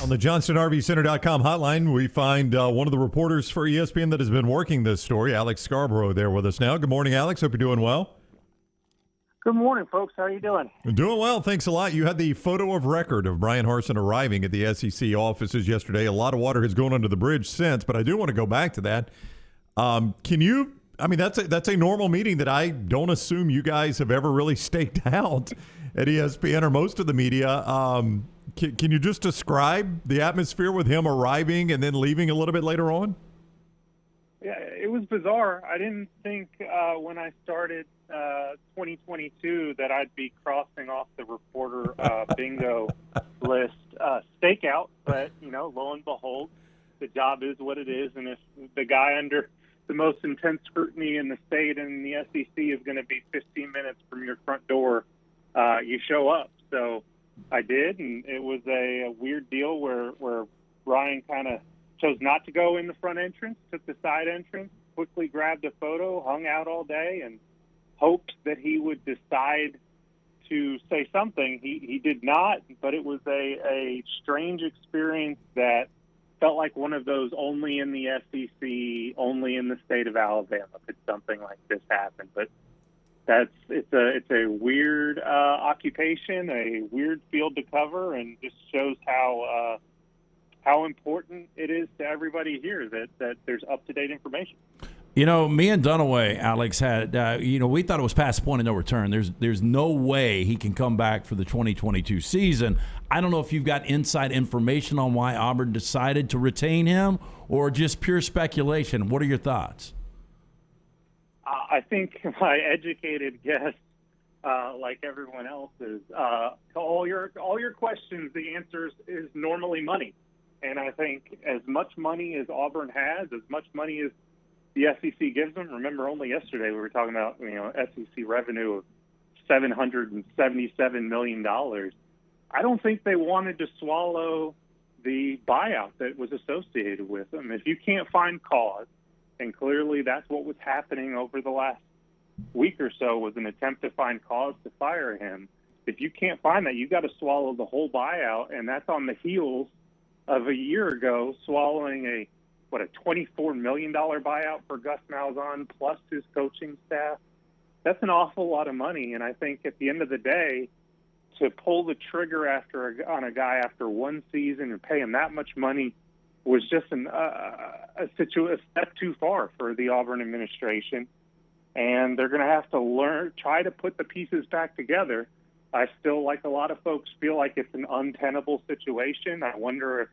On the JohnstonRVCenter.com hotline, we find one of the reporters for ESPN that has been working this story, Alex Scarborough, there with us now. Good morning, Alex. Hope you're doing well. Good morning, folks. How are you doing? Doing well. Thanks a lot. You had the photo of record of Bryan Harsin arriving at the SEC offices yesterday. A lot of water has gone under the bridge since, but I do want to go back to that. That's a normal meeting that I don't assume you guys have ever really staked out at ESPN or most of the media. Can you just describe the atmosphere with him arriving and then leaving a little bit later on? Yeah, it was bizarre. I didn't think when I started 2022 that I'd be crossing off the reporter bingo list stakeout, but, lo and behold, the job is what it is, and if the guy under the most intense scrutiny in the state and the SEC is going to be 15 minutes from your front door, you show up. So I did, and it was a weird deal where Bryan kind of chose not to go in the front entrance, took the side entrance, quickly grabbed a photo, hung out all day, and hoped that he would decide to say something. He did not, but it was a strange experience that felt like one of those only in the SEC, only in the state of Alabama could something like this happen. But it's a weird occupation, a weird field to cover, and just shows how important it is to everybody here that there's up-to-date information. Me and Dunaway, Alex, had, we thought it was past the point of no return. There's no way he can come back for the 2022 season. I don't know if you've got inside information on why Auburn decided to retain him or just pure speculation. What are your thoughts? I think my educated guess, like everyone else's, to all your questions, the answer is normally money. And I think as much money as Auburn has, as much money as the SEC gives them. Remember, only yesterday we were talking about SEC revenue of $777 million. I don't think they wanted to swallow the buyout that was associated with them. If you can't find cause, and clearly that's what was happening over the last week or so, was an attempt to find cause to fire him. If you can't find that, you've got to swallow the whole buyout, and that's on the heels of a year ago swallowing a $24 million buyout for Gus Malzahn plus his coaching staff. That's an awful lot of money, and I think at the end of the day, to pull the trigger on a guy after one season and pay him that much money was just a step too far for the Auburn administration, and they're going to have to try to put the pieces back together. I still, like a lot of folks, feel like it's an untenable situation. I wonder if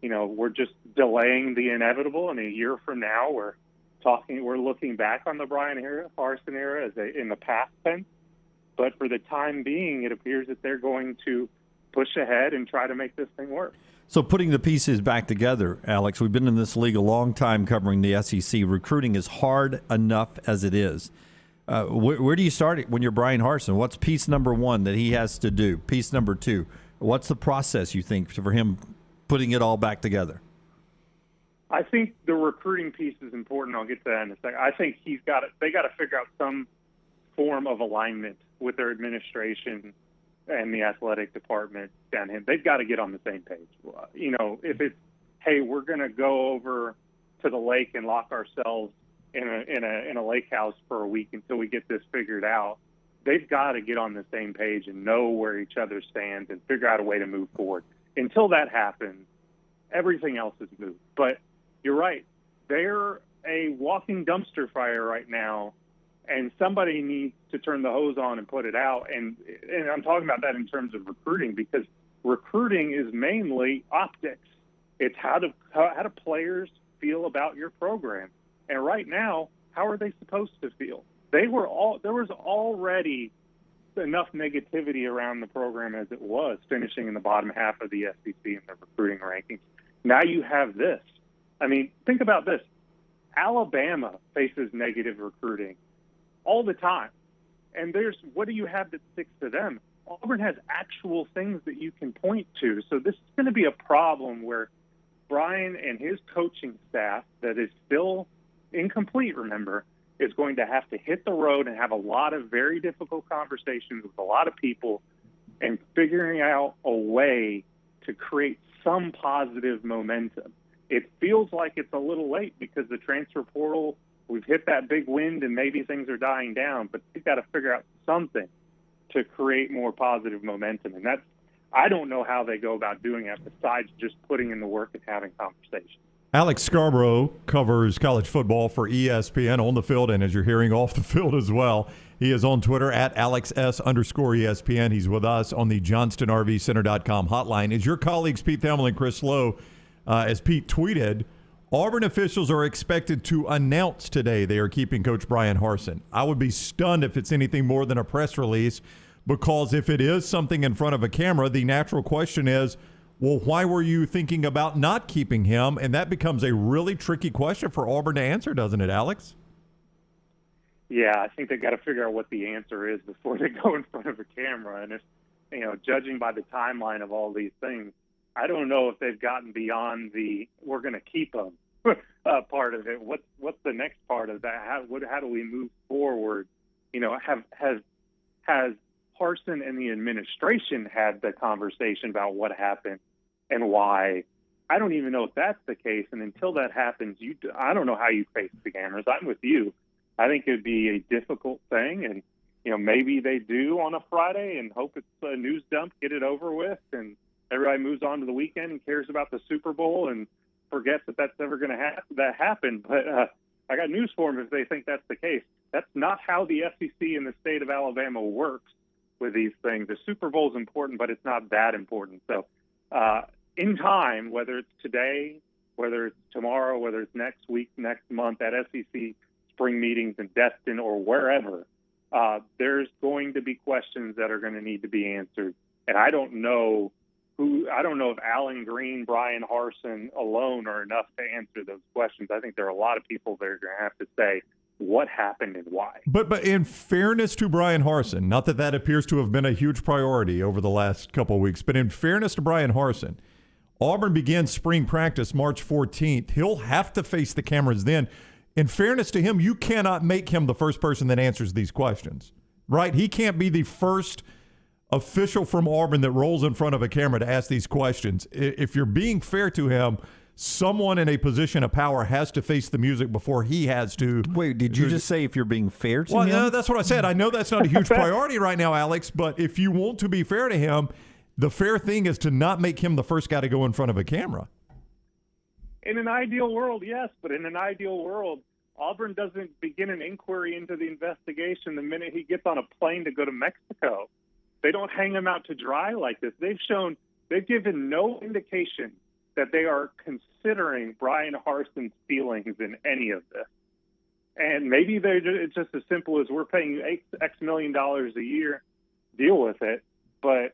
we're just delaying the inevitable, and a year from now we're looking back on the Bryan Harsin era in the past tense. But for the time being, it appears that they're going to push ahead and try to make this thing work. So putting the pieces back together, Alex, we've been in this league a long time covering the SEC. Recruiting is hard enough as it is. Where do you start when you're Bryan Harsin? What's piece number one that he has to do? Piece number two, what's the process, you think, for him putting it all back together? I think the recruiting piece is important. I'll get to that in a second. I think they got to figure out some form of alignment with their administration and the athletic department down here. They've got to get on the same page. If it's, hey, we're going to go over to the lake and lock ourselves in a lake house for a week until we get this figured out, they've got to get on the same page and know where each other stands and figure out a way to move forward. Until that happens, everything else is moot. But you're right. They're a walking dumpster fire right now, and somebody needs to turn the hose on and put it out. And I'm talking about that in terms of recruiting, because recruiting is mainly optics. It's how do players feel about your program. And right now, how are they supposed to feel? There was already enough negativity around the program as it was, finishing in the bottom half of the SEC in the recruiting rankings. Now you have this. I mean, think about this. Alabama faces negative recruiting all the time. And what do you have that sticks to them? Auburn has actual things that you can point to. So this is going to be a problem where Bryan and his coaching staff, that is still incomplete, remember, is going to have to hit the road and have a lot of very difficult conversations with a lot of people and figuring out a way to create some positive momentum. It feels like it's a little late because the transfer portal, we've hit that big wind and maybe things are dying down, but they've got to figure out something to create more positive momentum. And I don't know how they go about doing that besides just putting in the work and having conversations. Alex Scarborough covers college football for ESPN on the field, and as you're hearing, off the field as well. He is on Twitter at AlexS_ESPN. He's with us on the JohnstonRVCenter.com hotline. As your colleagues Pete Thelma and Chris Lowe, as Pete tweeted, Auburn officials are expected to announce today they are keeping Coach Bryan Harsin. I would be stunned if it's anything more than a press release, because if it is something in front of a camera, the natural question is, well, why were you thinking about not keeping him? And that becomes a really tricky question for Auburn to answer, doesn't it, Alex? Yeah, I think they got to figure out what the answer is before they go in front of a camera. And if, judging by the timeline of all these things, I don't know if they've gotten beyond the "we're going to keep him" part of it. What's the next part of that? How do we move forward? Has Harsin and the administration had the conversation about what happened and why? I don't even know if that's the case. And until that happens, I don't know how you face the cameras. I'm with you. I think it'd be a difficult thing. And, maybe they do on a Friday and hope it's a news dump, get it over with, and everybody moves on to the weekend and cares about the Super Bowl and forgets that that's ever going to happen. But I got news for them if they think that's the case. That's not how the SEC in the state of Alabama works with these things. The Super Bowl is important, but it's not that important. So in time, whether it's today, whether it's tomorrow, whether it's next week, next month at SEC spring meetings in Destin or wherever, there's going to be questions that are going to need to be answered. And I don't know if Alan Green, Bryan Harsin alone are enough to answer those questions. I think there are a lot of people that are going to have to say what happened and why. But in fairness to Bryan Harsin, not that appears to have been a huge priority over the last couple of weeks, but in fairness to Bryan Harsin, Auburn begins spring practice March 14th. He'll have to face the cameras then. In fairness to him, you cannot make him the first person that answers these questions, right? He can't be the first official from Auburn that rolls in front of a camera to ask these questions. If you're being fair to him, someone in a position of power has to face the music before he has to. Wait, did you just say if you're being fair to him? Well, no, that's what I said. I know that's not a huge priority right now, Alex, but if you want to be fair to him, the fair thing is to not make him the first guy to go in front of a camera. In an ideal world, yes, but in an ideal world, Auburn doesn't begin an inquiry into the investigation the minute he gets on a plane to go to Mexico. They don't hang him out to dry like this. They've given no indication that they are considering Bryan Harsin's feelings in any of this. And maybe it's just as simple as we're paying you X million dollars a year, deal with it. But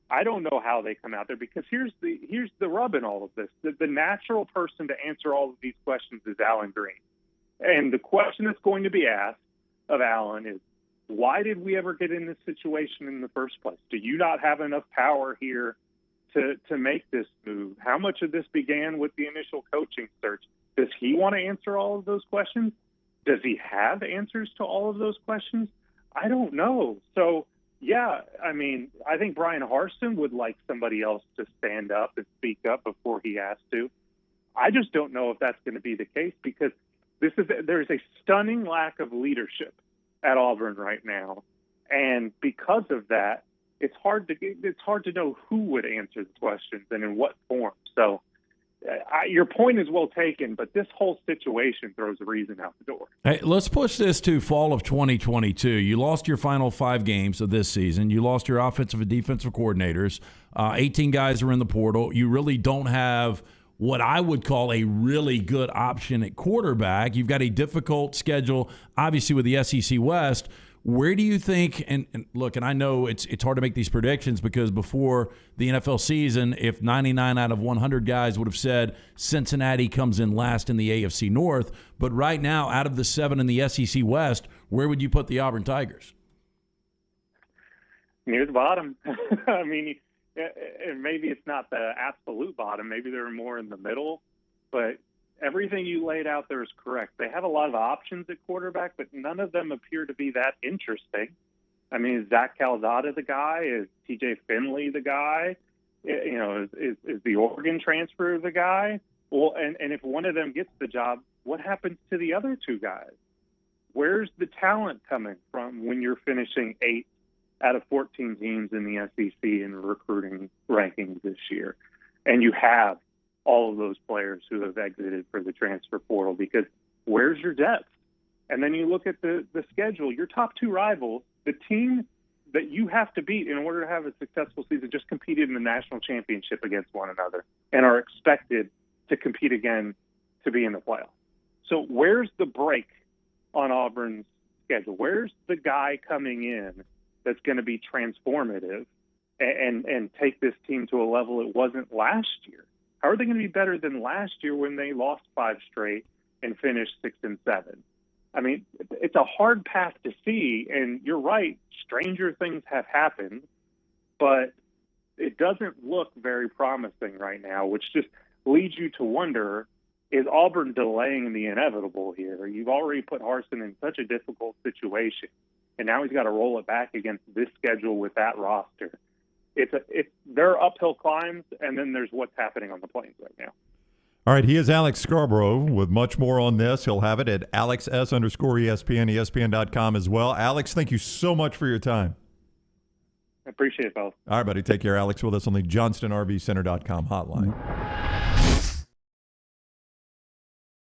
I don't know how they come out there, because here's the rub in all of this. The natural person to answer all of these questions is Alan Green. And the question that's going to be asked of Alan is, why did we ever get in this situation in the first place? Do you not have enough power here to make this move? How much of this began with the initial coaching search? Does he want to answer all of those questions? Does he have answers to all of those questions? I don't know. So, yeah, I mean, I think Bryan Harsin would like somebody else to stand up and speak up before he has to. I just don't know if that's going to be the case, because there's a stunning lack of leadership at Auburn right now, and because of that, it's hard to know who would answer the questions and in what form. So, your point is well taken, but this whole situation throws a reason out the door. Hey, let's push this to fall of 2022. You lost your final 5 games of this season. You lost your offensive and defensive coordinators. 18 guys are in the portal. You really don't have what I would call a really good option at quarterback. You've got a difficult schedule, obviously, with the SEC West. Where do you think, and look, and I know it's hard to make these predictions, because before the NFL season, if 99 out of 100 guys would have said Cincinnati comes in last in the AFC North, but right now, out of the 7 in the SEC West, where would you put the Auburn Tigers? Near the bottom. I mean, maybe it's not the absolute bottom. Maybe they're more in the middle, but everything you laid out there is correct. They have a lot of options at quarterback, but none of them appear to be that interesting. I mean, is Zach Calzada the guy? Is TJ Finley the guy? Is the Oregon transfer the guy? Well, and if one of them gets the job, what happens to the other two guys? Where's the talent coming from when you're finishing 8 out of 14 teams in the SEC in recruiting rankings this year? And you have all of those players who have exited for the transfer portal, because where's your depth? And then you look at the schedule, your top 2 rivals, the team that you have to beat in order to have a successful season, just competed in the national championship against one another and are expected to compete again to be in the playoffs. So where's the break on Auburn's schedule? Where's the guy coming in that's going to be transformative and take this team to a level it wasn't last year? How are they going to be better than last year when they lost 5 straight and finished 6 and 7? I mean, it's a hard path to see, and you're right, stranger things have happened, but it doesn't look very promising right now, which just leads you to wonder, is Auburn delaying the inevitable here? You've already put Harsin in such a difficult situation, and now he's got to roll it back against this schedule with that roster. There are uphill climbs, and then there's what's happening on the plains right now. All right, he is Alex Scarborough with much more on this. He'll have it at AlexS_ESPN, ESPN.com as well. Alex, thank you so much for your time. I appreciate it, fellas. All right, buddy. Take care. Alex with us on the JohnstonRVCenter.com hotline.